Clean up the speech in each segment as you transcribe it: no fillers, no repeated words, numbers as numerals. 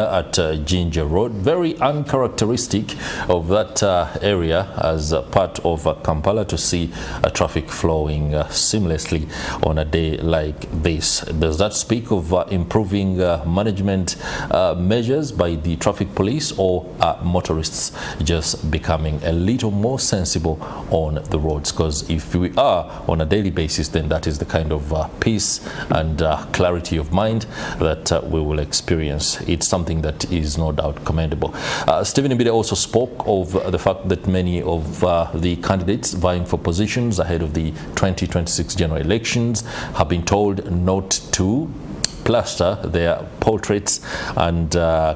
at Ginger Road, very uncharacteristic of that area as part of Kampala to see traffic flowing seamlessly on a day like this. Does that speak of improving management measures by the traffic police, or motorists just becoming a little more sensible on the roads? Because if we are on a daily basis, then that is the kind of peace and clarity of mind that we will experience. It's something that is no doubt commendable. Stephen Mbide also spoke of the fact that many of the candidates vying for positions ahead of the 2026 general elections have been told not to plaster their portraits and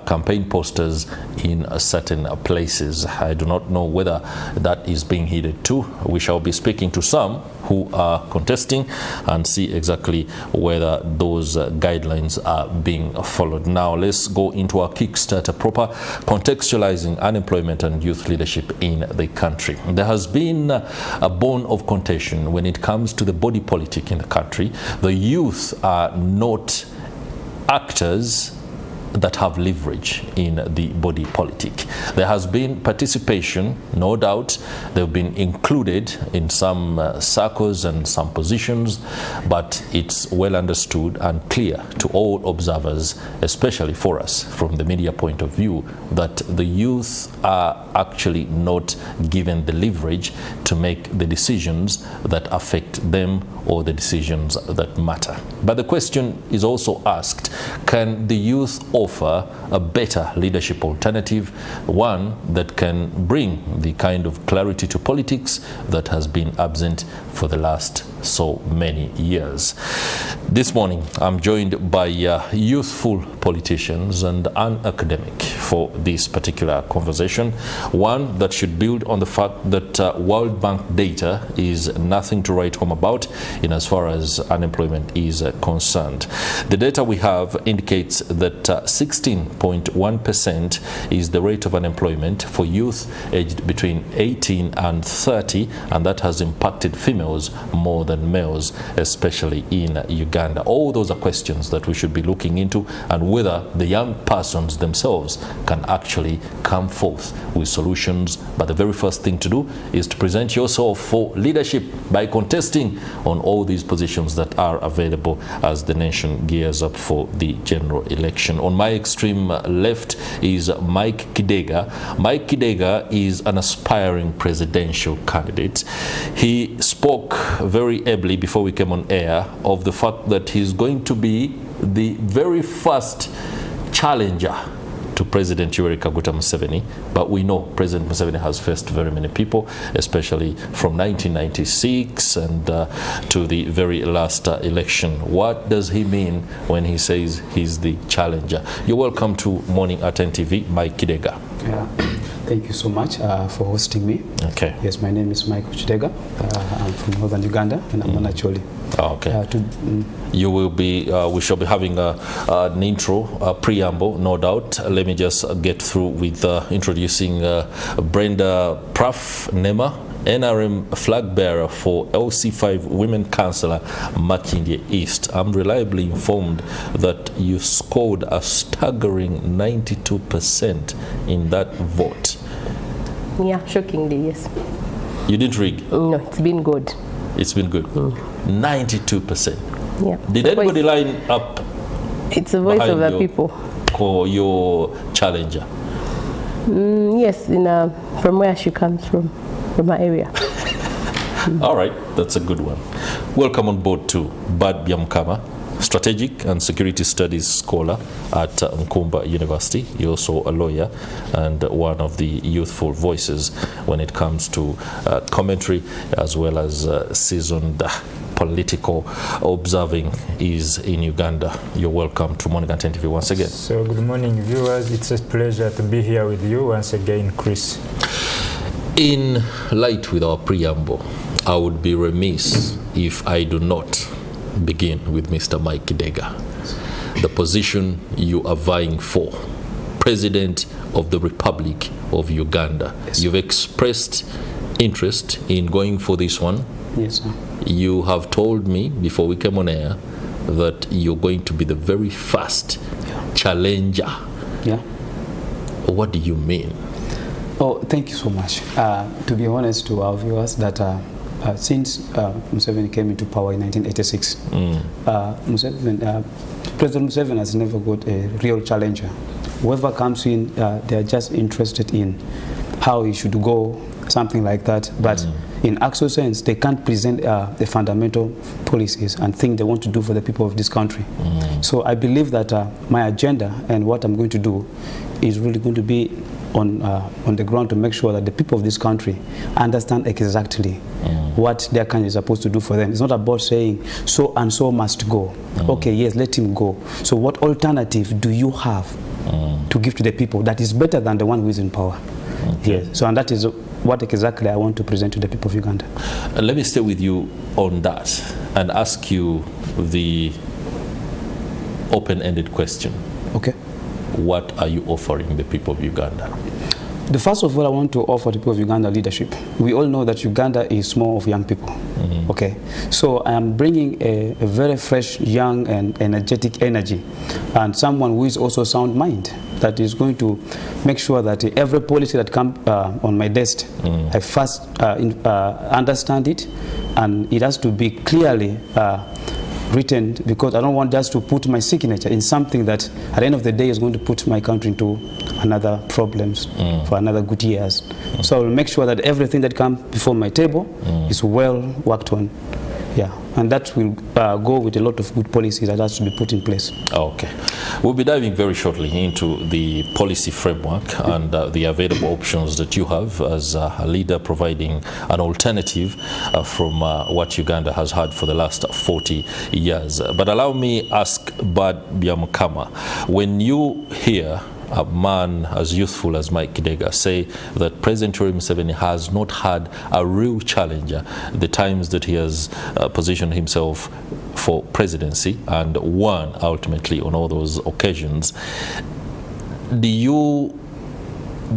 campaign posters in certain places. I do not know whether that is being heeded too. We shall be speaking to some who are contesting and see exactly whether those guidelines are being followed. Now let's go into our Kickstarter proper, contextualizing unemployment and youth leadership in the country. There has been a bone of contention when it comes to the body politic in the country. The youth are not actors that have leverage in the body politic. There has been participation, no doubt. They've been included in some circles and some positions, but it's well understood and clear to all observers, especially for us from the media point of view, that the youth are actually not given the leverage to make the decisions that affect them or the decisions that matter. But the question is also asked, can the youth offer a better leadership alternative, one that can bring the kind of clarity to politics that has been absent for the last so many years? This morning, I'm joined by youthful politicians and an academic for this particular conversation, one that should build on the fact that World Bank data is nothing to write home about in as far as unemployment is concerned. The data we have indicates that 16.1% is the rate of unemployment for youth aged between 18 and 30, and that has impacted females more than males, especially in Uganda. All those are questions that we should be looking into, and whether the young persons themselves can actually come forth with solutions. But the very first thing to do is to present yourself for leadership by contesting on all these positions that are available as the nation gears up for the general election. On my extreme left is Mike Kidega. Mike Kidega is an aspiring presidential candidate. He spoke very ably before we came on air of the fact that he's going to be the very first challenger to President Yoweri Kaguta Museveni, but we know President Museveni has faced very many people, especially from 1996 and to the very last election. What does he mean when he says he's the challenger? You're welcome to MorningAtNTV, Mike Kidega. Yeah. Thank you so much for hosting me. Okay. Yes, my name is Mike Kidega. I'm from northern Uganda, and I'm Nacholi. Oh, okay. You will be, we shall be having an intro, a preamble, no doubt. Let me just get through with introducing Brenda Praff Nema, NRM flag bearer for LC5 Women Councillor Makindye East. I'm reliably informed that you scored a staggering 92% in that vote. Yeah, shockingly, yes. You didn't rig? No, it's been good. It's been good. 92%. Yeah. Did anybody line up? It's the voice of the people. For your challenger? Yes, from where she comes from my area. All right, that's a good one. Welcome on board to Byamukama, Strategic and Security Studies scholar at Nkumba University. You're also a lawyer and one of the youthful voices when it comes to commentary, as well as seasoned political observing is in Uganda. You're welcome to MorningAtNTV once again. So good morning, viewers. It's a pleasure to be here with you once again, Chris. In light with our preamble, I would be remiss if I do not begin with Mr. Mike Kidega. The position you are vying for, President of the Republic of Uganda. Yes. You've expressed interest in going for this one. Yes, sir. You have told me before we came on air that you're going to be the very first challenger Yeah. What do you mean? Oh, thank you so much. To be honest to our viewers, that since Museveni came into power in 1986, President Museveni has never got a real challenger. Whoever comes in, they are just interested in how he should go, something like that. But in actual sense, they can't present the fundamental policies and things they want to do for the people of this country. So I believe that my agenda and what I'm going to do is really going to be on the ground to make sure that the people of this country understand exactly what their country is supposed to do for them. It's not about saying so and so must go. Okay, yes, let him go. So what alternative do you have to give to the people that is better than the one who is in power? Yes. So and that is what exactly I want to present to the people of Uganda. Let me stay with you on that and ask you the open-ended question. Okay. What are you offering the people of Uganda? The first of all, I want to offer the people of Uganda leadership. We all know that Uganda is more of young people. Okay, so I am bringing a very fresh, young and energetic energy, and someone who is also sound mind, that is going to make sure that every policy that comes on my desk, I first understand it, and it has to be clearly written, because I don't want just to put my signature in something that at the end of the day is going to put my country into another problems for another good years. So I will make sure that everything that comes before my table is well worked on. Yeah, and that will go with a lot of good policies that has to be put in place. Okay. We'll be diving very shortly into the policy framework and the available options that you have as a leader, providing an alternative from what Uganda has had for the last 40 years. But allow me ask Byamukama, when you hear a man as youthful as Mike Kidega say that President Museveni has not had a real challenger the times that he has positioned himself for presidency and won ultimately on all those occasions, do you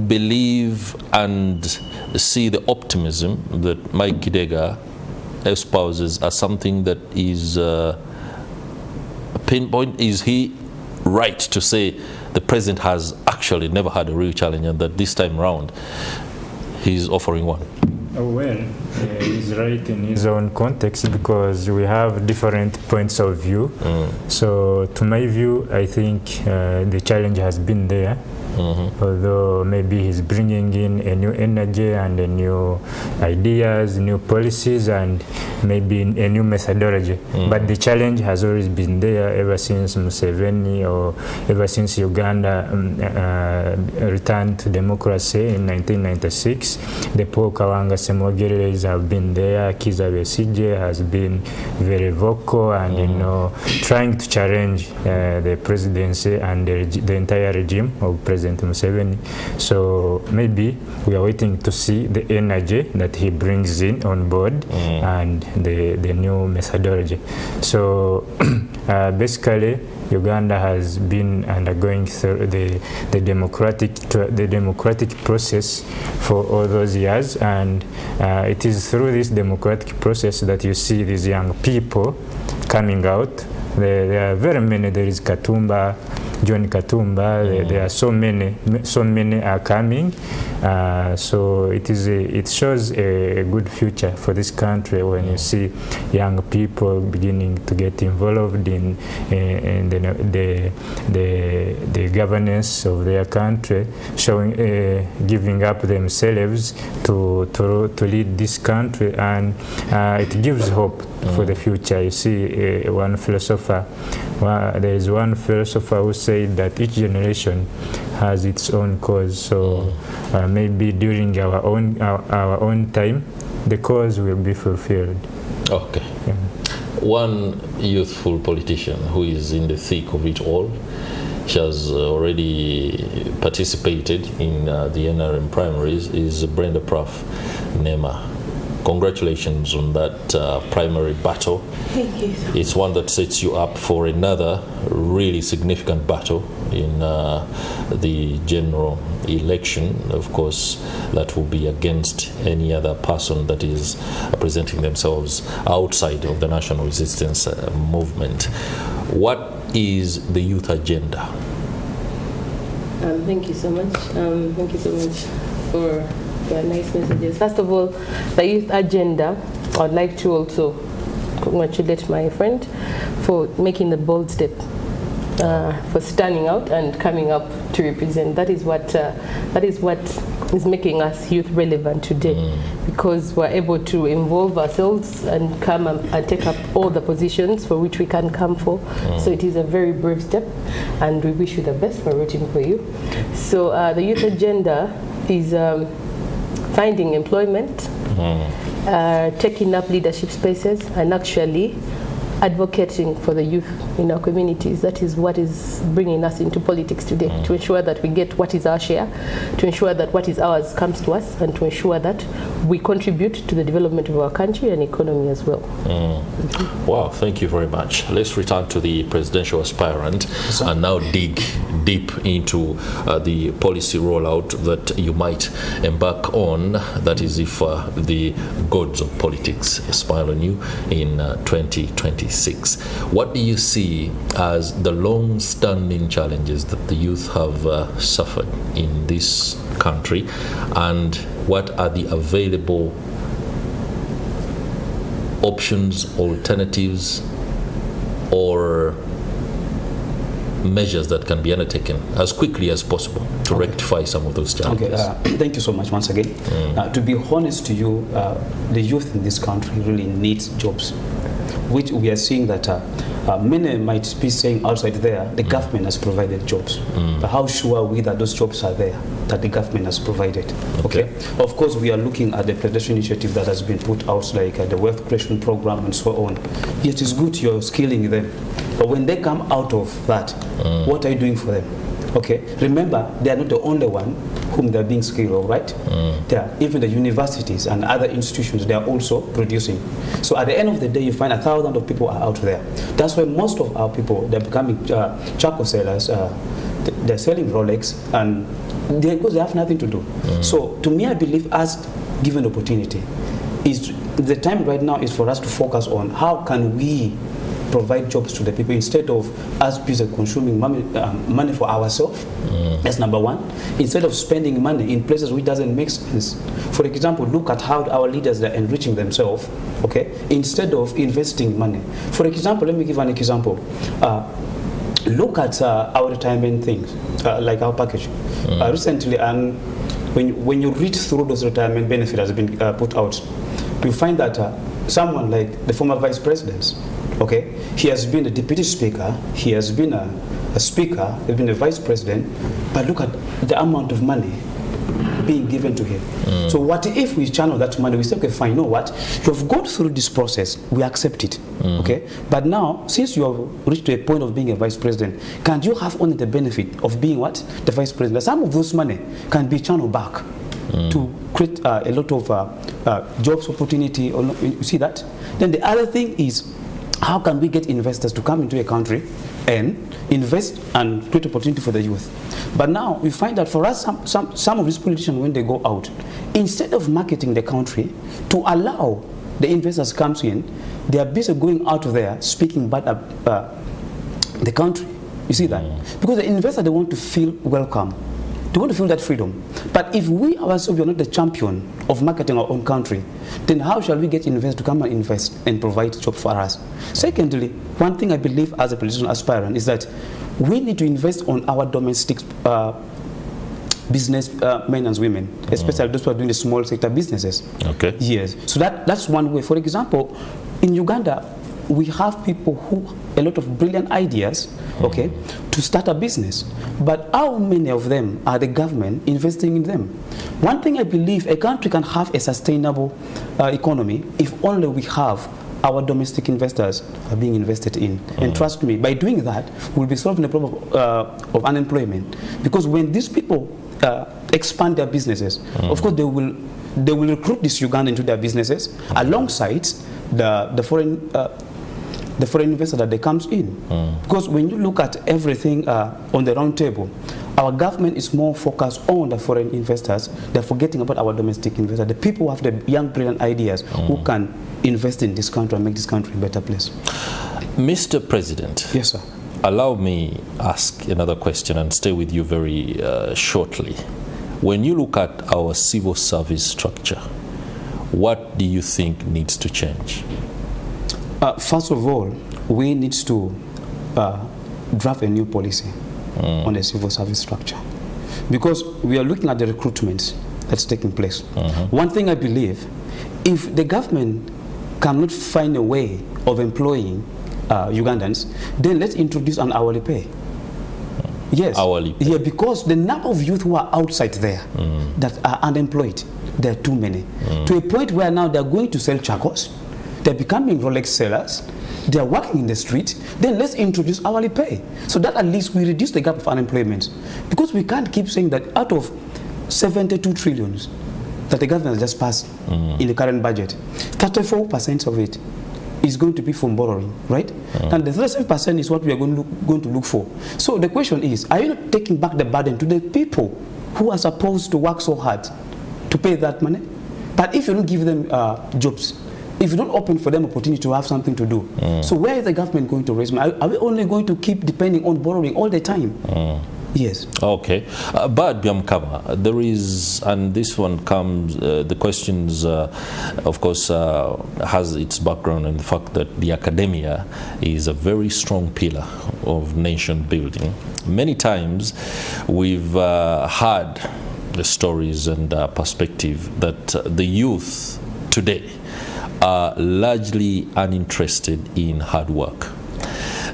believe and see the optimism that Mike Kidega espouses as something that is a pinpoint? Is he right to say the president has actually never had a real challenge and that this time around he's offering one? Well, he's right in his own context, because we have different points of view. So to my view, I think the challenge has been there. Although maybe he's bringing in a new energy and a new ideas, new policies, and maybe a new methodology. But the challenge has always been there ever since Museveni, or ever since Uganda returned to democracy in 1996. The Paul Kawanga Semogeres have been there. Kiza Besigye has been very vocal and, you know, trying to challenge the presidency and the entire regime of President Museveni. So maybe we are waiting to see the energy that he brings in on board and the new methodology. So basically Uganda has been undergoing through the democratic process for all those years, and it is through this democratic process that you see these young people coming out. There are very many. There is Katumba, John Katumba. There are so many are coming. So it shows a good future for this country when you see young people beginning to get involved in the governance of their country, showing giving up themselves to lead this country, and it gives hope for the future. You see, there is one philosopher who said that each generation has its own cause. So maybe during our own time, the cause will be fulfilled. Okay. Yeah. One youthful politician who is in the thick of it all, she has already participated in the NRM primaries, is Brenda Praff Nema. Congratulations on that primary battle. Thank you. It's one that sets you up for another really significant battle in the general election. Of course, that will be against any other person that is presenting themselves outside of the national resistance movement. What is the youth agenda? Thank you so much. Thank you so much for your nice messages. First of all, the youth agenda, I'd like to also congratulate my friend for making the bold step, for standing out and coming up to represent. That is what is making us youth relevant today, because we're able to involve ourselves and come and take up all the positions for which we can come for. So it is a very brave step, and we wish you the best. We're rooting for you. So the youth agenda is finding employment, taking up leadership spaces, and actually advocating for the youth in our communities. That is what is bringing us into politics today, to ensure that we get what is our share, to ensure that what is ours comes to us, and to ensure that we contribute to the development of our country and economy as well. Wow, thank you very much. Let's return to the presidential aspirant and now dig deep into the policy rollout that you might embark on. That is if the gods of politics smile on you in 2026. What do you see as the long-standing challenges that the youth have suffered in this country, and what are the available options, alternatives, or measures that can be undertaken as quickly as possible to rectify some of those challenges? Thank you so much once again. To be honest to you, the youth in this country really needs jobs, which we are seeing that many might be saying outside there, the government has provided jobs. But how sure are we that those jobs are there, that the government has provided? Okay. Of course, we are looking at the presidential initiative that has been put out, like the wealth creation program and so on. It is good you're skilling them. But when they come out of that, what are you doing for them? Okay. Remember, they are not the only one whom they are being skilled, all right? Even the universities and other institutions, they are also producing. So at the end of the day, you find 1,000 of people are out there. That's why most of our people, they're becoming charcoal sellers. They're selling Rolex, and because they have nothing to do. So to me, I believe, as given opportunity, is the time right now is for us to focus on how can we provide jobs to the people instead of us busy consuming money for ourselves. That's number one. Instead of spending money in places which doesn't make sense. For example, look at how our leaders are enriching themselves, okay, instead of investing money. For example, let me give an example. Look at our retirement things, like our package. Recently, and when you read through those retirement benefits that has been put out, you find that someone like the former vice president, okay, he has been a deputy speaker, he has been a speaker, he has been a vice president, but look at the amount of money being given to him. So what if we channel that money, we say, okay, fine, you know what, you have gone through this process, we accept it, okay, but now, since you have reached to a point of being a vice president, can you have only the benefit of being what? The vice president. Some of those money can be channeled back to create a lot of jobs opportunity, you see that? Then the other thing is, how can we get investors to come into a country and invest and create opportunity for the youth? But now we find that for us, some of these politicians, when they go out, instead of marketing the country to allow the investors comes in, they are busy going out there speaking bad about the country. You see that? Because the investors, they want to feel welcome. They want to feel that freedom. But if we ourselves are not the champion of marketing our own country, then how shall we get investors to come and invest and provide jobs for us? Secondly, one thing I believe as a political aspirant is that we need to invest on our domestic business men and women, especially those who are doing the small sector businesses. Okay. Yes. So that's one way. For example, in Uganda, we have people who a lot of brilliant ideas, okay, to start a business. But how many of them are the government investing in them? One thing I believe, a country can have a sustainable economy if only we have our domestic investors are being invested in. And trust me, by doing that, we'll be solving the problem of unemployment. Because when these people expand their businesses, of course they will recruit this Uganda into their businesses alongside the foreign investor that they comes in. Because when you look at everything on the round table, our government is more focused on the foreign investors. They're forgetting about our domestic investors, the people who have the young brilliant ideas who can invest in this country and make this country a better place. Mr. President. Yes, sir. allow me ask another question and stay with you very shortly. When you look at our civil service structure, what do you think needs to change? First of all, we need to draft a new policy on the civil service structure, because we are looking at the recruitment that's taking place. One thing I believe, if the government cannot find a way of employing Ugandans, then let's introduce an hourly pay. Yes. Hourly pay. Yeah, because the number of youth who are outside there that are unemployed, there are too many. To a point where now they're going to sell chacos, they're becoming Rolex sellers, they're working in the street. Then let's introduce hourly pay, so that at least we reduce the gap of unemployment. Because we can't keep saying that out of 72 trillions that the government has just passed in the current budget, 34% of it is going to be from borrowing, right? And the 37% is what we are going to look for. So the question is, are you not taking back the burden to the people who are supposed to work so hard to pay that money? But if you don't give them jobs, if you don't open for them opportunity to have something to do, so where is the government going to raise money? Are we only going to keep depending on borrowing all the time? Yes. Okay. But Byamukama, there is, and this one comes, the questions, of course, has its background in the fact that the academia is a very strong pillar of nation building. Many times we've heard the stories and perspective that the youth today are largely uninterested in hard work,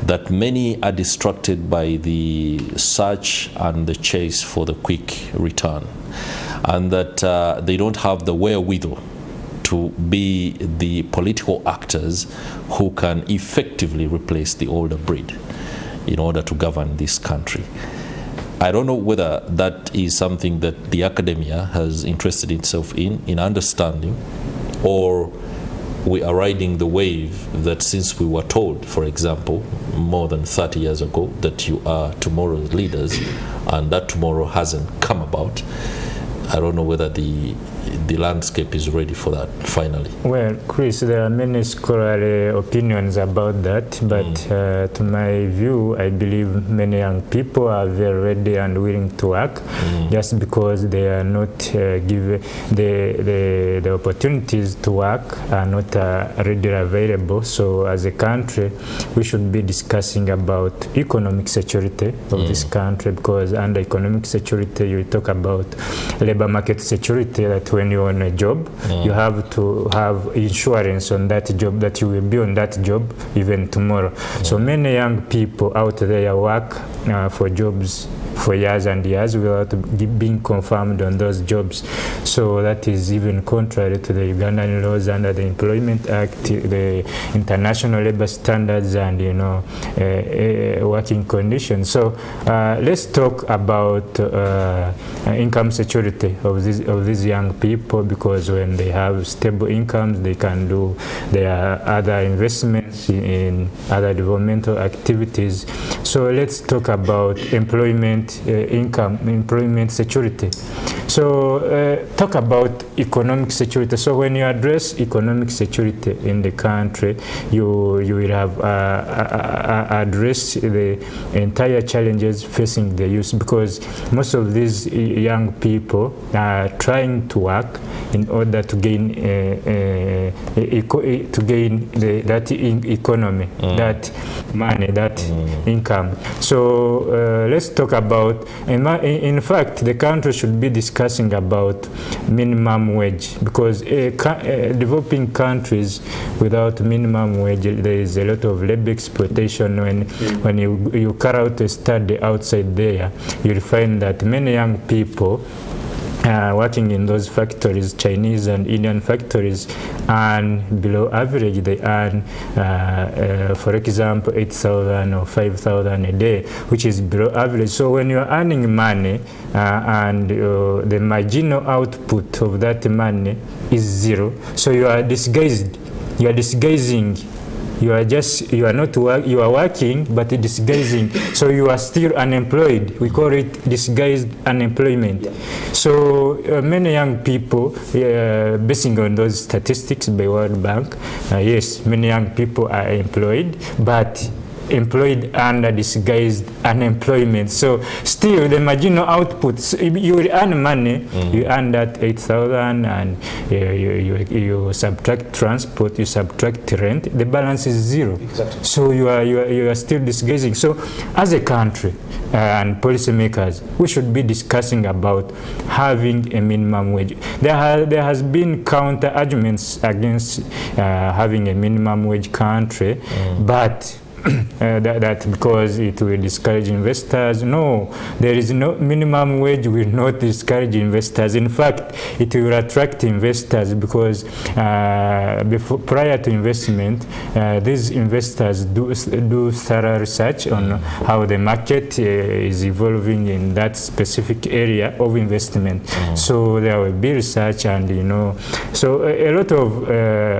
that many are distracted by the search and the chase for the quick return, and that they don't have the wherewithal to be the political actors who can effectively replace the older breed in order to govern this country. I don't know whether that is something that the academia has interested itself in understanding, or we are riding the wave that, since we were told, for example, more than 30 years ago, that you are tomorrow's leaders, and that tomorrow hasn't come about. I don't know whether the landscape is ready for that finally. Well, Chris, there are many scholarly opinions about that, but to my view, I believe many young people are very ready and willing to work, just because they are not given the opportunities to work are not readily available. So as a country, we should be discussing about economic security of this country, because under economic security, you talk about labor market security, that when you're on a job, you have to have insurance on that job, that you will be on that job even tomorrow. So many young people out there work for jobs for years and years without being confirmed on those jobs. So that is even contrary to the Ugandan laws under the Employment Act, the international labor standards, and working conditions. So let's talk about income security of these young people, because when they have stable incomes, they can do their other investments in other developmental activities. So let's talk about employment, employment security. So talk about economic security. So when you address economic security in the country, you will have addressed the entire challenges facing the youth, because most of these young people are trying to work in order to gain that economy, that money, that income. So let's talk about, in fact, the country should be discussing about minimum wage, because developing countries without minimum wage, there is a lot of labor exploitation. When you carry out a study outside there, you'll find that many young people working in those factories, Chinese and Indian factories, earn below average. They earn, for example, 8,000 or 5,000 a day, which is below average. So when you are earning money and the marginal output of that money is zero, so you are disguising. You are working, but disguising. So you are still unemployed. We call it disguised unemployment. So many young people, basing on those statistics by World Bank, yes, many young people are employed, but employed under disguised unemployment. So still the marginal outputs, you will earn money, you earn that 8,000, and you subtract transport, you subtract rent, the balance is zero. Exactly. So you are still disguising. So as a country and policymakers, we should be discussing about having a minimum wage. There has been counter arguments against having a minimum wage country, but that because it will discourage investors. No, there is no minimum wage will not discourage investors. In fact, it will attract investors because prior to investment, these investors do thorough research on how the market is evolving in that specific area of investment. So there will be research, and so a lot of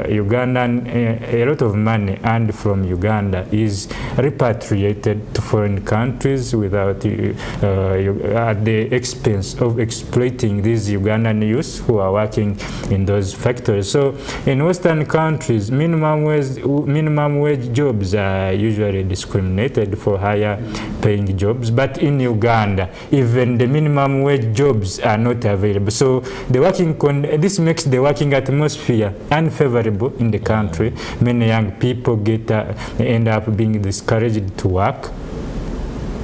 Ugandan, a lot of money earned from Uganda is repatriated to foreign countries without at the expense of exploiting these Ugandan youths who are working in those factories. So in Western countries, minimum wage jobs are usually discriminated for higher paying jobs, but in Uganda, even the minimum wage jobs are not available. So the this makes the working atmosphere unfavorable in the country. Many young people end up being discouraged to work.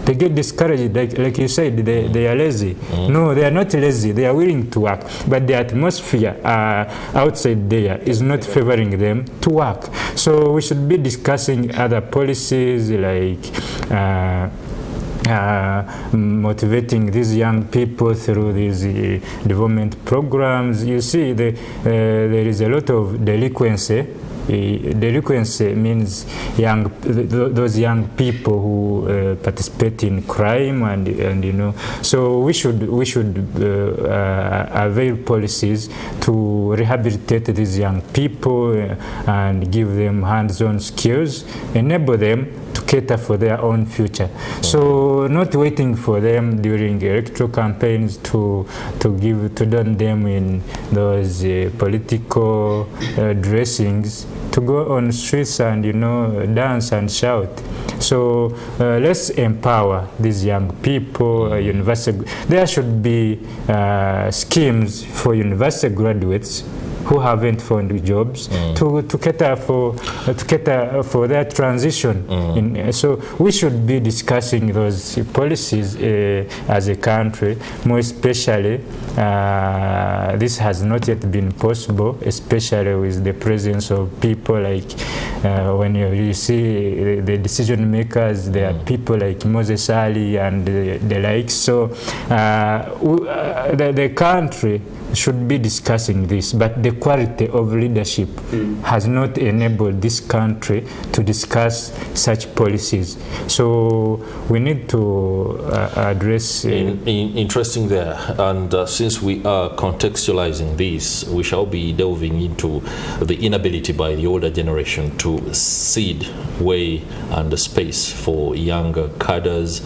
They get discouraged, like you said, they are lazy. No, they are not lazy, they are willing to work, but the atmosphere outside there is not favoring them to work. So we should be discussing other policies like motivating these young people through these development programs. You see, there is a lot of delinquency. Delinquency means those young people who participate in crime, and so we should avail policies to rehabilitate these young people and give them hands-on skills, enable them to cater for their own future. So not waiting for them during electoral campaigns to don them in those political dressings, to go on streets and dance and shout. So let's empower these young people. There should be schemes for university graduates who haven't found jobs to cater for their transition. So we should be discussing those policies as a country. More especially, this has not yet been possible, especially with the presence of people like when you see the decision makers. There are people like Moses Ali and the likes. So the country should be discussing this, but the quality of leadership has not enabled this country to discuss such policies. So we need to address... Interesting there. And since we are contextualizing this, we shall be delving into the inability by the older generation to seed way and space for younger cadres,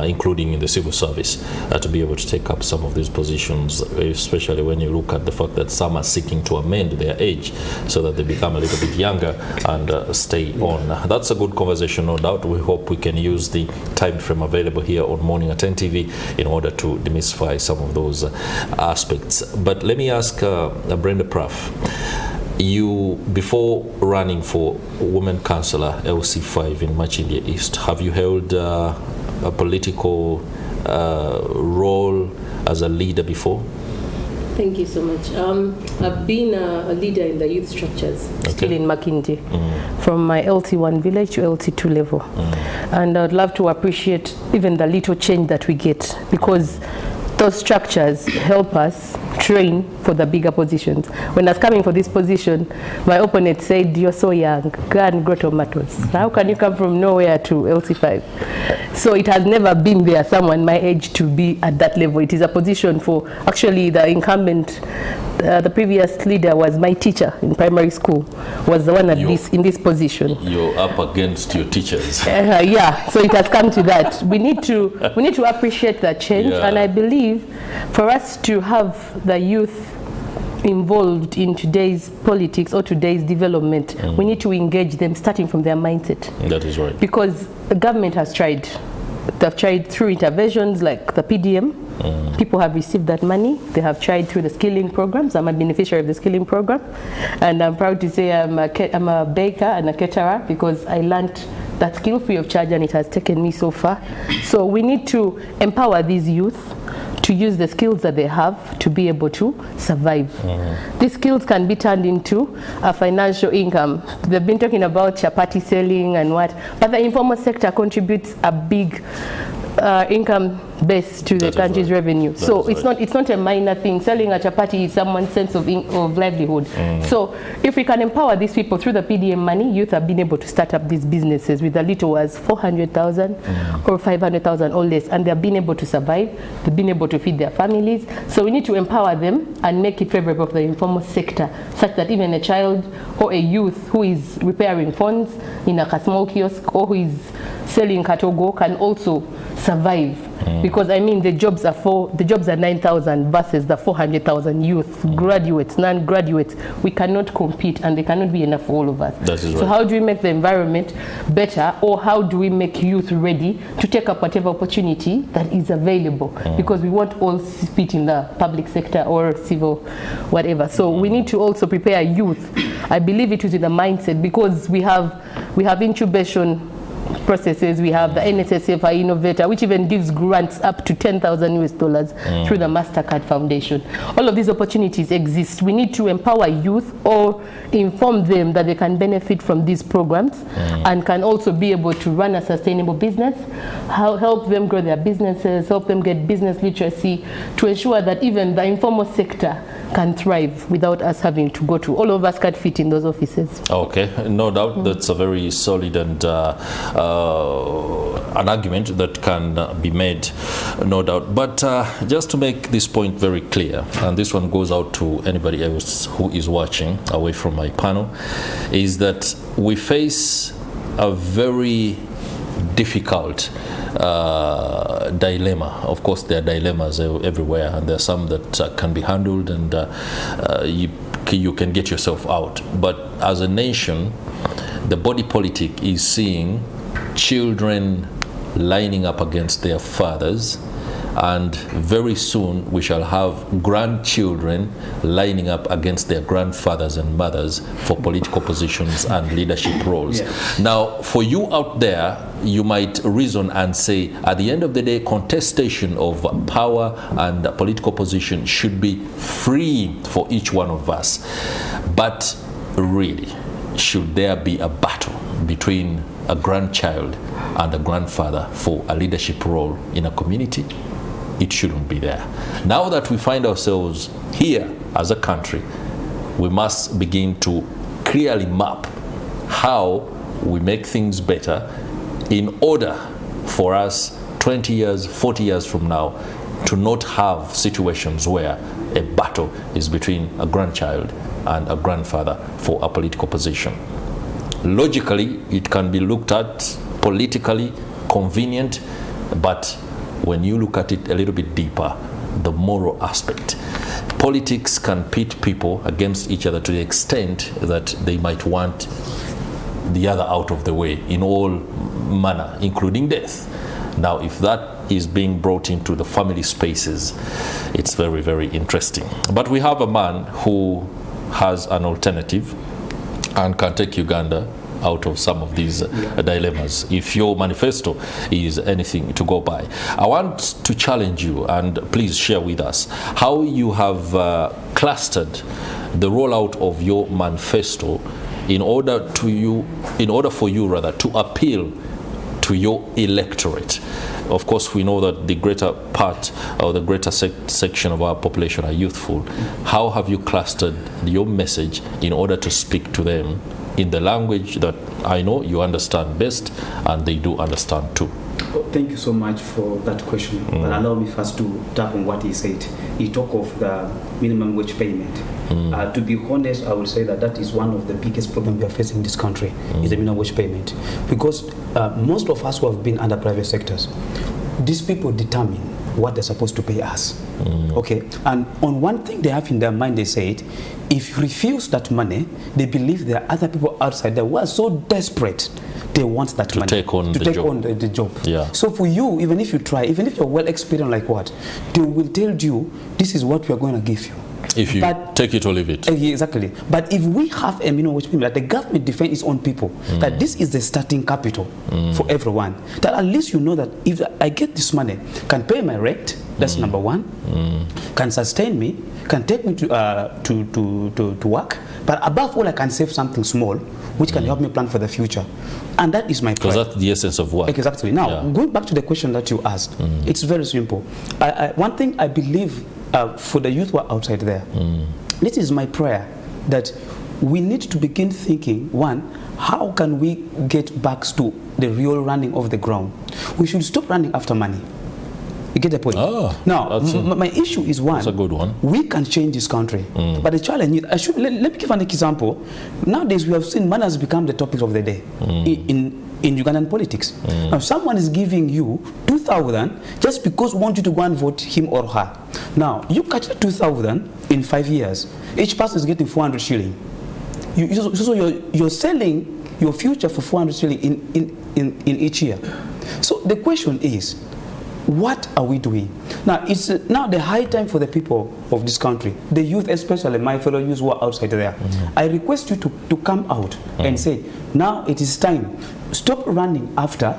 including in the civil service, to be able to take up some of these positions, especially when you look at the fact that some are seeking to amend their age so that they become a little bit younger and stay on. That's a good conversation, no doubt. We hope we can use the time frame available here on MorningAtNTV in order to demystify some of those aspects. But let me ask Brenda Praff, you, before running for Women Councillor LC5 in Makindye East, have you held a political role as a leader before? Thank you so much. I've been a leader in the youth structures, still in Makindye, from my LT1 village to LT2 level. And I'd love to appreciate even the little change that we get, because those structures help us train for the bigger positions. When I was coming for this position, my opponent said, "You're so young, go and grow tomatoes. How can you come from nowhere to LT5?" So it has never been there, someone my age, to be at that level. It is a position for, actually, the incumbent, the previous leader was my teacher in primary school, was the one in this position. You're up against your teachers. Yeah, so it has come to that. We need to appreciate that change, and I believe for us to have the youth involved in today's politics or today's development, we need to engage them starting from their mindset. That is right. Because the government has tried. They've tried through interventions like the PDM. People have received that money. They have tried through the skilling programs. I'm a beneficiary of the skilling program. And I'm proud to say I'm a baker and a caterer because I learned that skill free of charge and it has taken me so far. So we need to empower these youth to use the skills that they have to be able to survive. These skills can be turned into a financial income. They've been talking about chapati selling and what, but the informal sector contributes a big income base to the country's revenue. So it's not a minor thing. Selling a chapati is someone's sense of livelihood. So if we can empower these people through the PDM money, youth have been able to start up these businesses with as little as 400,000 or 500,000 or less, and they've been able to survive. They've been able to feed their families. So we need to empower them and make it favorable for the informal sector, such that even a child or a youth who is repairing phones in a small kiosk or who is selling katogo can also survive. Because I mean the jobs are 9,000 versus the 400,000 youth, graduates, non-graduates. We cannot compete and they cannot be enough for all of us. That is right. So how do we make the environment better, or how do we make youth ready to take up whatever opportunity that is available? Because we won't all fit in the public sector or civil whatever. So we need to also prepare youth. I believe it is in the mindset, because we have incubation processes. We have the NSSF Innovator, which even gives grants up to $10,000 through the MasterCard Foundation. All of these opportunities exist. We need to empower youth or inform them that they can benefit from these programs and can also be able to run a sustainable business, help them grow their businesses, help them get business literacy, to ensure that even the informal sector can thrive without us having to go to. All of us can fit in those offices. Okay, no doubt that's a very solid and an argument that can be made, no doubt. But just to make this point very clear, and this one goes out to anybody else who is watching away from my panel, is that we face a very difficult dilemma. Of course, there are dilemmas everywhere, and there are some that can be handled, and you can get yourself out. But as a nation, the body politic is seeing children lining up against their fathers, and very soon we shall have grandchildren lining up against their grandfathers and mothers for political positions and leadership roles. Now, for you out there, you might reason and say, at the end of the day, contestation of power and political position should be free for each one of us. But really, should there be a battle between a grandchild and a grandfather for a leadership role in a community? It shouldn't be there. Now that we find ourselves here as a country, we must begin to clearly map how we make things better in order for us 20 years, 40 years from now to not have situations where a battle is between a grandchild and a grandfather for a political position. Logically, it can be looked at politically convenient, but when you look at it a little bit deeper, the moral aspect. Politics can pit people against each other to the extent that they might want the other out of the way in all manner, including death. Now, if that is being brought into the family spaces, it's very, very interesting. But we have a man who has an alternative and can take Uganda out of some of these dilemmas, if your manifesto is anything to go by. I want to challenge you, and please share with us how you have clustered the rollout of your manifesto in order for you to appeal to your electorate. Of course, we know that the greater part or the greater section of our population are youthful. How have you clustered your message in order to speak to them in the language that I know you understand best and they do understand too? Thank you so much for that question. But allow me first to tap on what he said. He talked of the minimum wage payment. To be honest, I would say that is one of the biggest problems we are facing in this country, is the minimum wage payment. Because most of us who have been under private sectors, these people determine what they're supposed to pay us. Okay, and on one thing they have in their mind, they said, if you refuse that money, they believe there are other people outside there who are so desperate, they want that money take on the job. Yeah. So for you, even if you try, even if you're well experienced like what, they will tell you, this is what we are going to give you. If you take it or leave it. Exactly. But if we have a minimum wage payment, that the government defend its own people, that this is the starting capital for everyone, that at least you know that if I get this money, can pay my rent, that's number one, can sustain me, can take me to work, but above all, I can save something small, which can help me plan for the future. And that is my prayer. Because that's the essence of work. Exactly. Now, going back to the question that you asked, it's very simple. One thing I believe for the youth who are outside there, this is my prayer, that we need to begin thinking, one, how can we get back to the real running of the ground? We should stop running after money. You get the point? Now, my issue is one. That's a good one. We can change this country, but the challenge is, let me give an example. Nowadays, we have seen money has become the topic of the day in Ugandan politics. Now, someone is giving you 2,000 just because we want you to go and vote him or her. Now, you catch the 2,000 in 5 years. Each person is getting 400 shilling. So you're selling your future for 400 shilling in each year. So the question is, what are we doing? Now, it's now the high time for the people of this country, the youth, especially my fellow youth who are outside there. I request you to come out and say, now it is time. Stop running after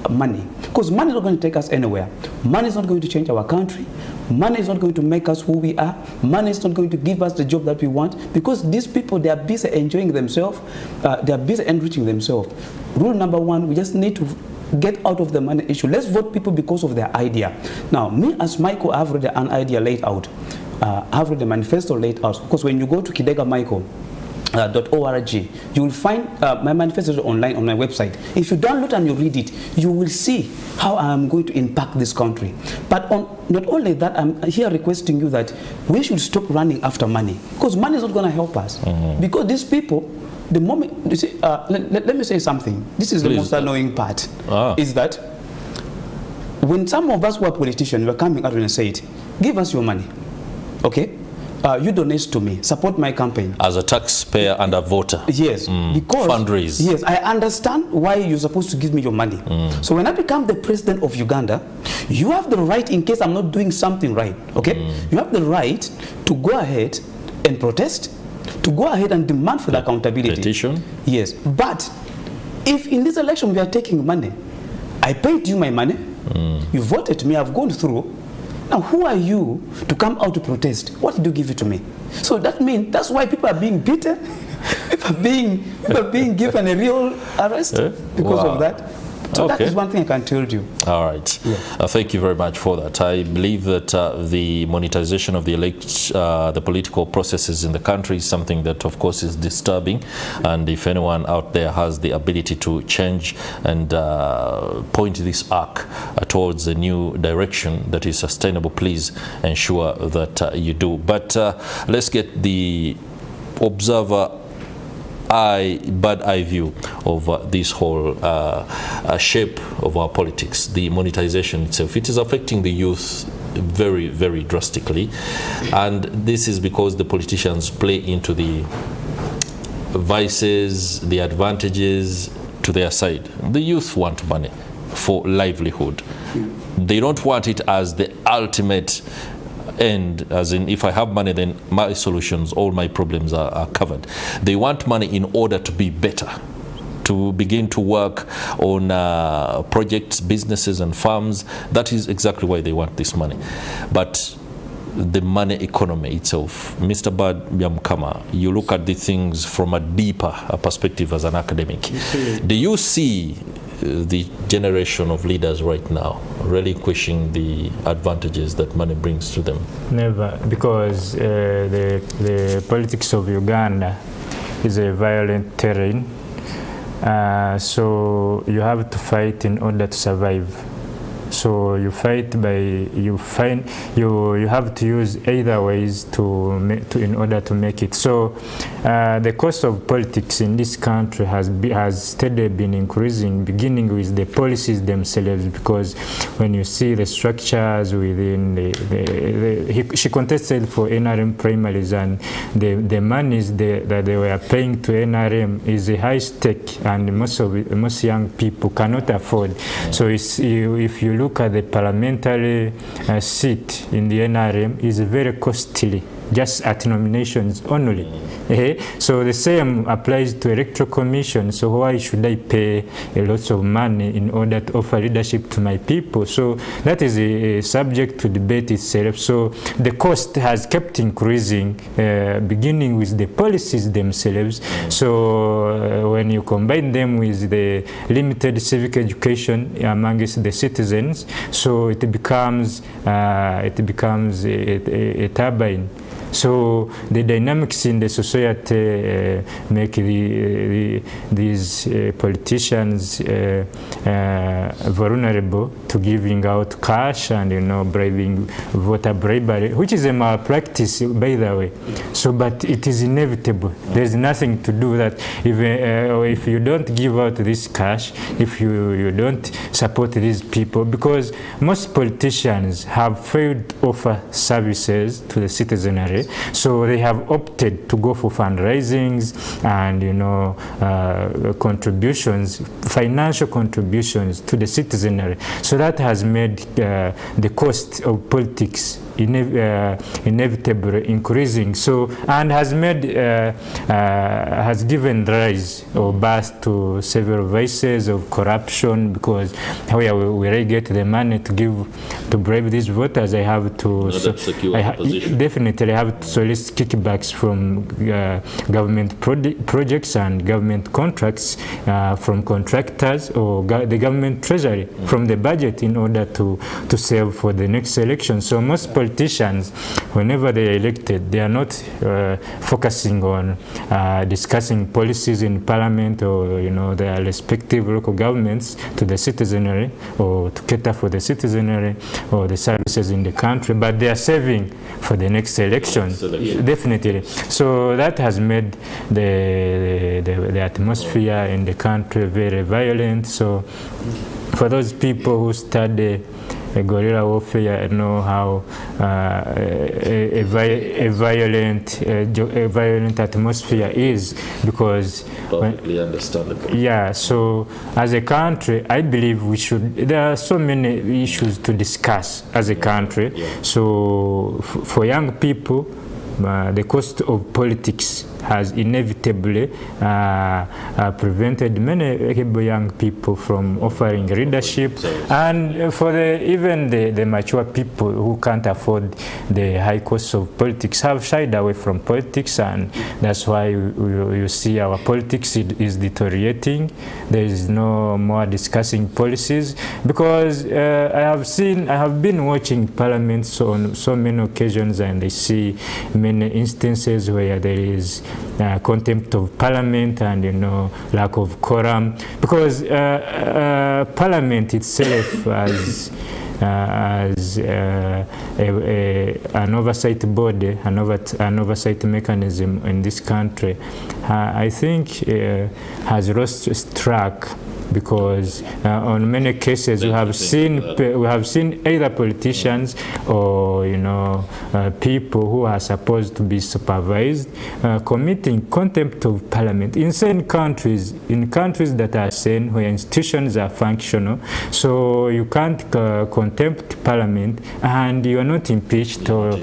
money, because money is not going to take us anywhere. Money is not going to change our country. Money is not going to make us who we are. Money is not going to give us the job that we want, because these people, they are busy enjoying themselves. They are busy enriching themselves. Rule number one, we just need to get out of the money issue. Let's vote people because of their idea. Now, me as Michael, I have already an idea laid out. I have already the manifesto laid out, because when you go to KidegaMichael.org, you will find my manifesto online on my website. If you download and you read it, you will see how I am going to impact this country. But not only that, I'm here requesting you that we should stop running after money, because money is not going to help us. Because these people, the moment you see, let me say something. This is the most annoying part. Is that when some of us who are politicians were coming out and said, give us your money, okay? You donate to me, support my campaign. As a taxpayer and a voter. Yes, because fundraise. Yes, I understand why you're supposed to give me your money. So when I become the president of Uganda, you have the right, in case I'm not doing something right, okay? You have the right to go ahead and protest, to go ahead and demand for the accountability. Petition? Yes, but if in this election we are taking money, I paid you my money, you voted me, I've gone through. Now, who are you to come out to protest? What did you give it to me? So that means that's why people are being beaten, people are being given a real arrest because of that. So that is one thing I can tell you. All right. Thank you very much for that. I believe that the monetization of the political processes in the country is something that, of course, is disturbing. And if anyone out there has the ability to change and point this arc towards a new direction that is sustainable, please ensure that you do. But let's get the observer bird eye view of this whole shape of our politics. The monetization itself, it is affecting the youth very, very drastically, and this is because the politicians play into the vices, the advantages to their side. The youth want money for livelihood. They don't want it as the ultimate end, as in, if I have money, then my solutions, all my problems are covered. They want money in order to be better, to begin to work on projects, businesses and farms. That is exactly why they want this money. But the money economy itself, Mr. Byamukama, you look at the things from a deeper perspective as an academic. Do you see the generation of leaders right now relinquishing the advantages that money brings to them? Never, because the politics of Uganda is a violent terrain. So you have to fight in order to survive. So you fight by you have to use either ways in order to make it. So the cost of politics in this country has steadily been increasing, beginning with the policies themselves, because when you see the structures within she contested for NRM primaries, and the monies that they were paying to NRM is a high stake, and most young people cannot afford. So if you look at the parliamentary seat in the NRM, is very costly, just at nominations only. So the same applies to electoral commission. So why should I pay a lot of money in order to offer leadership to my people? So that is a subject to debate itself. So the cost has kept increasing, beginning with the policies themselves. So when you combine them with the limited civic education amongst the citizens, so it becomes a turbine. So the dynamics in the society make these politicians vulnerable to giving out cash and bribing, voter bribery, which is a malpractice, by the way. So, but it is inevitable. There's nothing to do that. If you don't give out this cash, if you don't support these people, because most politicians have failed to offer services to the citizenry. So they have opted to go for fundraisings and contributions, financial contributions to the citizenry. So that has made the cost of politics inevitably increasing. So, and has given rise or birth to several vices of corruption, because where I get the money to bribe these voters, I have to definitely have to solicit kickbacks from government projects and government contracts from contractors or the government treasury from the budget in order to save for the next election. So most politicians, whenever they are elected, they are not focusing on discussing policies in parliament or their respective local governments to the citizenry or to cater for the citizenry or the services in the country, but they are saving for the next election. Definitely. So that has made the atmosphere in the country very violent. So for those people who study guerrilla warfare, know how a violent atmosphere is, because perfectly understandable. Yeah. So as a country, I believe there are so many issues to discuss as a country. So for young people, the cost of politics has inevitably prevented many able young people from offering leadership, and for even the mature people who can't afford the high cost of politics have shied away from politics, and that's why you see our politics is deteriorating. There is no more discussing policies, because I have been watching parliaments on so many occasions, and I see many instances where there is contempt of parliament and lack of quorum, because parliament itself as an oversight body, an oversight mechanism in this country, I think has lost track, because on many cases we have seen either politicians or people who are supposed to be supervised committing contempt of parliament in certain countries, in countries that are sane, where institutions are functional. So you can't contempt parliament and you are not impeached, or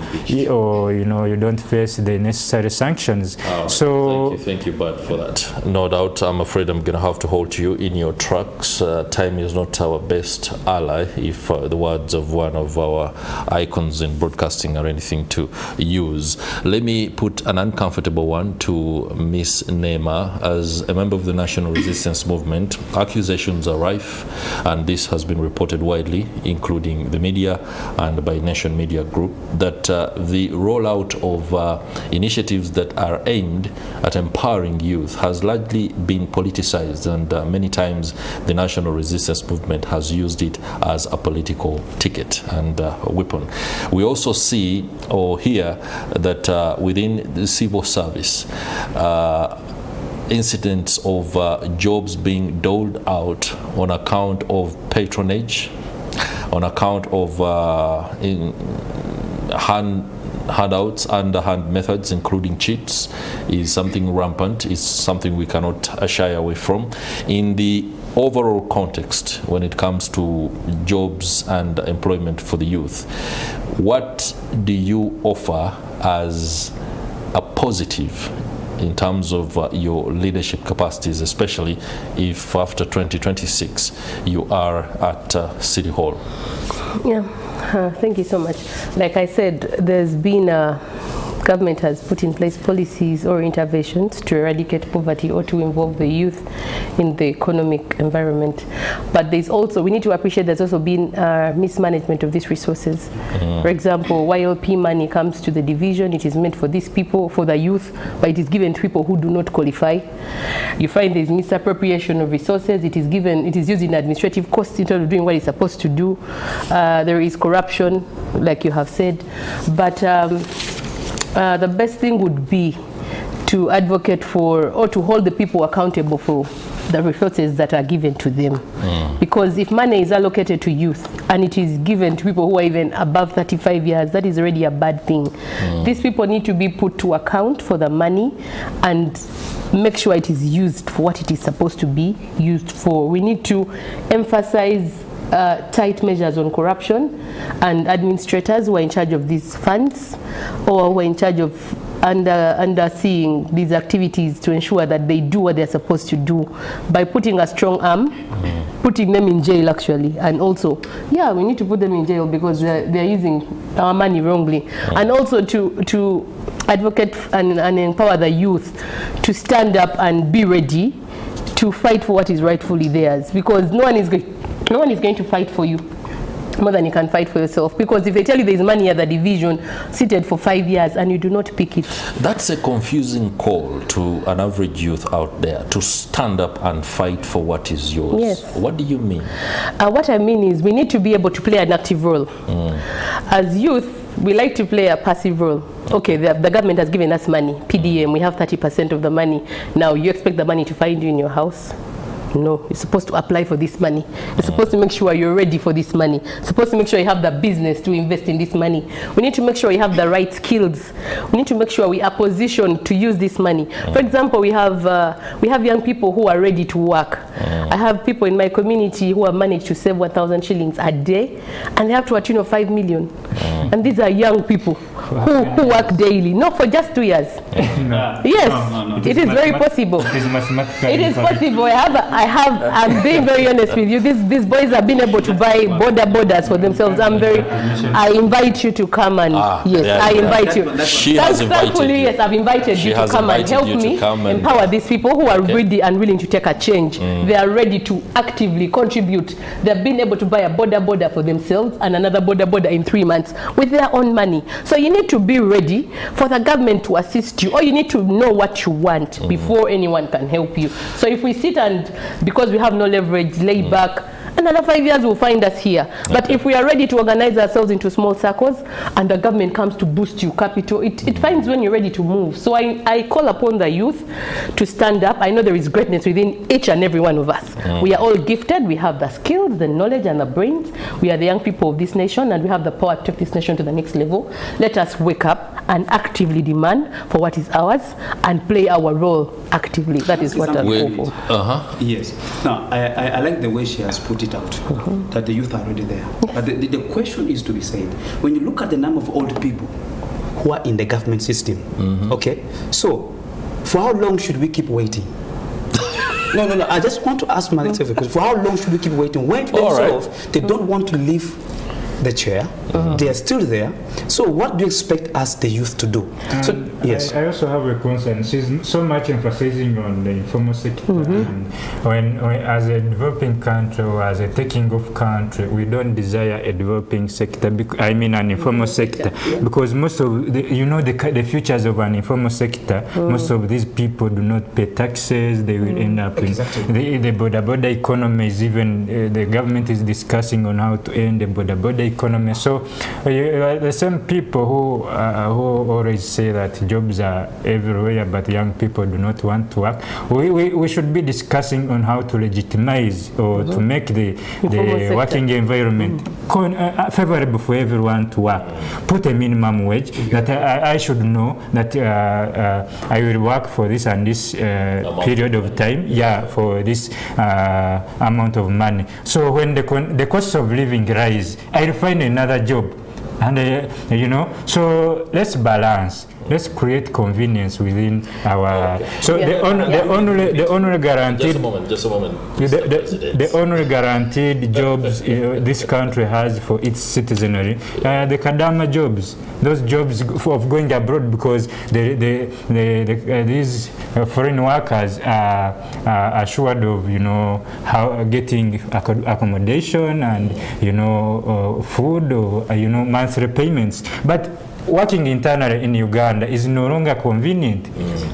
you don't face the necessary sanctions. So thank you, Bud, for that. No doubt. I'm afraid I'm going to have to hold you in your tracks. Time is not our best ally, if the words of one of our icons in broadcasting are anything to use. Let me put an uncomfortable one to Miss Nema. As a member of the National Resistance Movement, accusations are rife, and this has been reported widely, including the media and by Nation Media Group, that the rollout of initiatives that are aimed at empowering youth has largely been politicized, and many times times the national resistance movement has used it as a political ticket and a weapon. We also see or hear that within the civil service, incidents of jobs being doled out on account of patronage, on account of handouts, underhand methods, including cheats, is something rampant, is something we cannot shy away from. In the overall context, when it comes to jobs and employment for the youth, what do you offer as a positive in terms of your leadership capacities, especially if after 2026 you are at City Hall? Yeah, thank you so much. Like I said, there's been government has put in place policies or interventions to eradicate poverty or to involve the youth in the economic environment. But there's also, we need to appreciate there's also been mismanagement of these resources. For example, YLP money comes to the division, it is meant for these people, for the youth, but it is given to people who do not qualify. You find there's misappropriation of resources, it is used in administrative costs instead of doing what it's supposed to do. There is corruption, like you have said. But the best thing would be to advocate for or to hold the people accountable for the resources that are given to them. Because if money is allocated to youth and it is given to people who are even above 35 years, that is already a bad thing. These people need to be put to account for the money and make sure it is used for what it is supposed to be used for. We need to emphasize tight measures on corruption, and administrators who are in charge of these funds or who are in charge of underseeing these activities to ensure that they do what they're supposed to do by putting a strong arm, putting them in jail actually, and also, yeah, we need to put them in jail because they're using our money wrongly, and also to advocate and empower the youth to stand up and be ready to fight for what is rightfully theirs, because no one is going to fight for you more than you can fight for yourself. Because if they tell you there is money at the division seated for 5 years and you do not pick it, that's a confusing call to an average youth out there, to stand up and fight for what is yours. Yes. What do you mean? What I mean is we need to be able to play an active role. As youth, we like to play a passive role. Okay, the government has given us money, PDM, we have 30% of the money. Now you expect the money to find you in your house? No, you're supposed to apply for this money. You're supposed to make sure you're ready for this money. You're supposed to make sure you have the business to invest in this money. We need to make sure you have the right skills. We need to make sure we are positioned to use this money. For example, we have young people who are ready to work. I have people in my community who have managed to save 1,000 shillings a day, and they have to a tune of 5 million. And these are young people who work daily. No, for just 2 years. Yes, it is very possible. It is possible. I'm being very honest with you. These boys have been able to buy borders for themselves. I invite you to come and I invite you. She has invited you. Yes, I've invited you to come and help me empower these people who are ready and willing to take a change. They are ready to actively contribute. They've been able to buy a border for themselves and another border in 3 months with their own money. So you need to be ready for the government to assist you, or you need to know what you want before anyone can help you. So if we sit and, because we have no leverage, lay back, another 5 years will find us here. But if we are ready to organize ourselves into small circles and the government comes to boost you capital, it finds when you're ready to move. So I call upon the youth to stand up. I know there is greatness within each and every one of us. We are all gifted. We have the skills, the knowledge and the brains. We are the young people of this nation and we have the power to take this nation to the next level. Let us wake up and actively demand for what is ours and play our role actively. That is what I'm hoping for. Yes. Now, I like the way she has put it out, that the youth are already there. But the question is to be said, when you look at the number of old people who are in the government system, okay, so for how long should we keep waiting? No, I just want to ask myself a question. For how long should we keep waiting? When themselves, they don't want to leave the chair, They are still there. So what do you expect us, the youth, to do? So, yes. I also have a concern. She's so much emphasizing on the informal sector. And when as a developing country or as a taking off country, we don't desire a developing sector, I mean an informal sector, because most of the futures of an informal sector, most of these people do not pay taxes. They will end up in the border economy. Is even the government is discussing on how to end the border economy. So the same people who always say that jobs are everywhere, but young people do not want to work. We should be discussing on how to legitimize or to make the working environment favorable for everyone to work. Put a minimum wage that I should know that I will work for this and this period of time, for this amount of money. So when the cost of living rise, I'll find another job. And so let's balance. Let's create convenience within our. So the only guaranteed. Just a moment. The only guaranteed jobs this country has for its citizenry, the kadama jobs. Those jobs of going abroad, because these foreign workers are assured of how getting accommodation and food or monthly payments, but working internally in Uganda is no longer convenient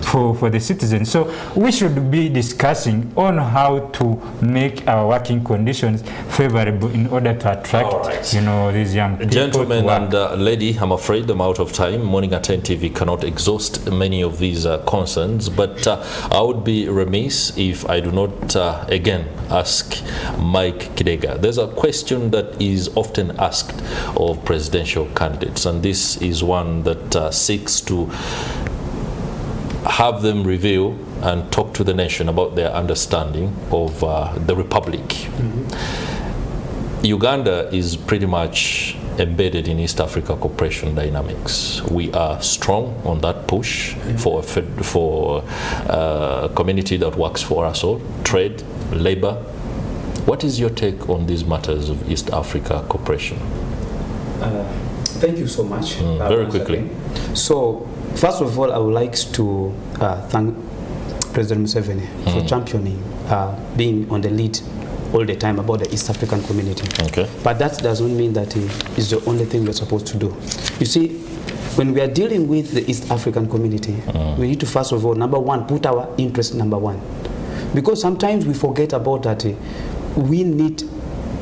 for the citizens. So we should be discussing on how to make our working conditions favorable in order to attract these young people. Gentlemen and lady, I'm afraid I'm out of time. MorningAtNTV cannot exhaust many of these concerns, but I would be remiss if I do not again ask Mike Kidega. There's a question that is often asked of presidential candidates, and this is one that seeks to have them reveal and talk to the nation about their understanding of the Republic. Uganda is pretty much embedded in East Africa cooperation dynamics. We are strong on that push for a community that works for us all, trade, labor. What is your take on these matters of East Africa cooperation? Thank you so much. Very quickly. So, first of all, I would like to thank President Museveni for championing being on the lead all the time about the East African community. Okay. But that does not mean that it is the only thing we're supposed to do. You see, when we are dealing with the East African community, we need to, first of all, number one, put our interest number one. Because sometimes we forget about that we need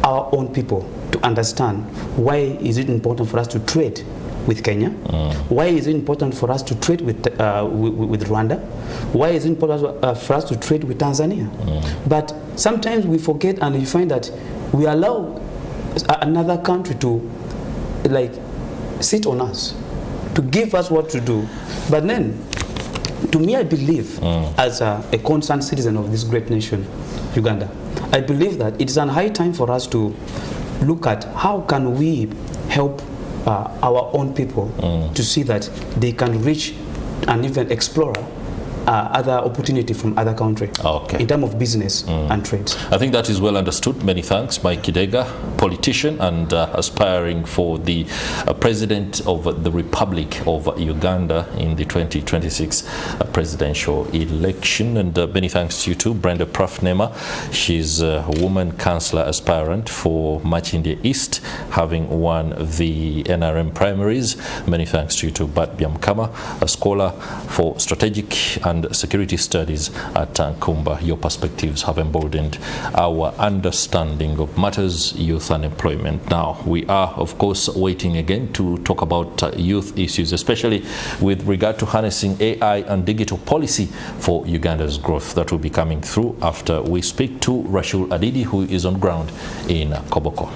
our own people to understand why is it important for us to trade with Kenya? Why is it important for us to trade with Rwanda? Why is it important for us to trade with Tanzania? But sometimes we forget, and we find that we allow another country to sit on us, to give us what to do. But then, to me, I believe, as a concerned citizen of this great nation, Uganda, I believe that it is a high time for us to look at how can we help our own people to see that they can reach and even explore other opportunity from other countries in terms of business and trade. I think that is well understood. Many thanks, Mike Kidega, politician and aspiring for the President of the Republic of Uganda in the 2026 presidential election. And many thanks to you too, Brenda Praff Nema. She's a woman councillor aspirant for Makindye East, having won the NRM primaries. Many thanks to you too, Byamukama, a scholar for strategic and security studies at Kumba. Your perspectives have emboldened our understanding of matters, youth and employment. Now, we are, of course, waiting again to talk about youth issues, especially with regard to harnessing AI and digital policy for Uganda's growth. That will be coming through after we speak to Rashul Adidi, who is on ground in Koboko.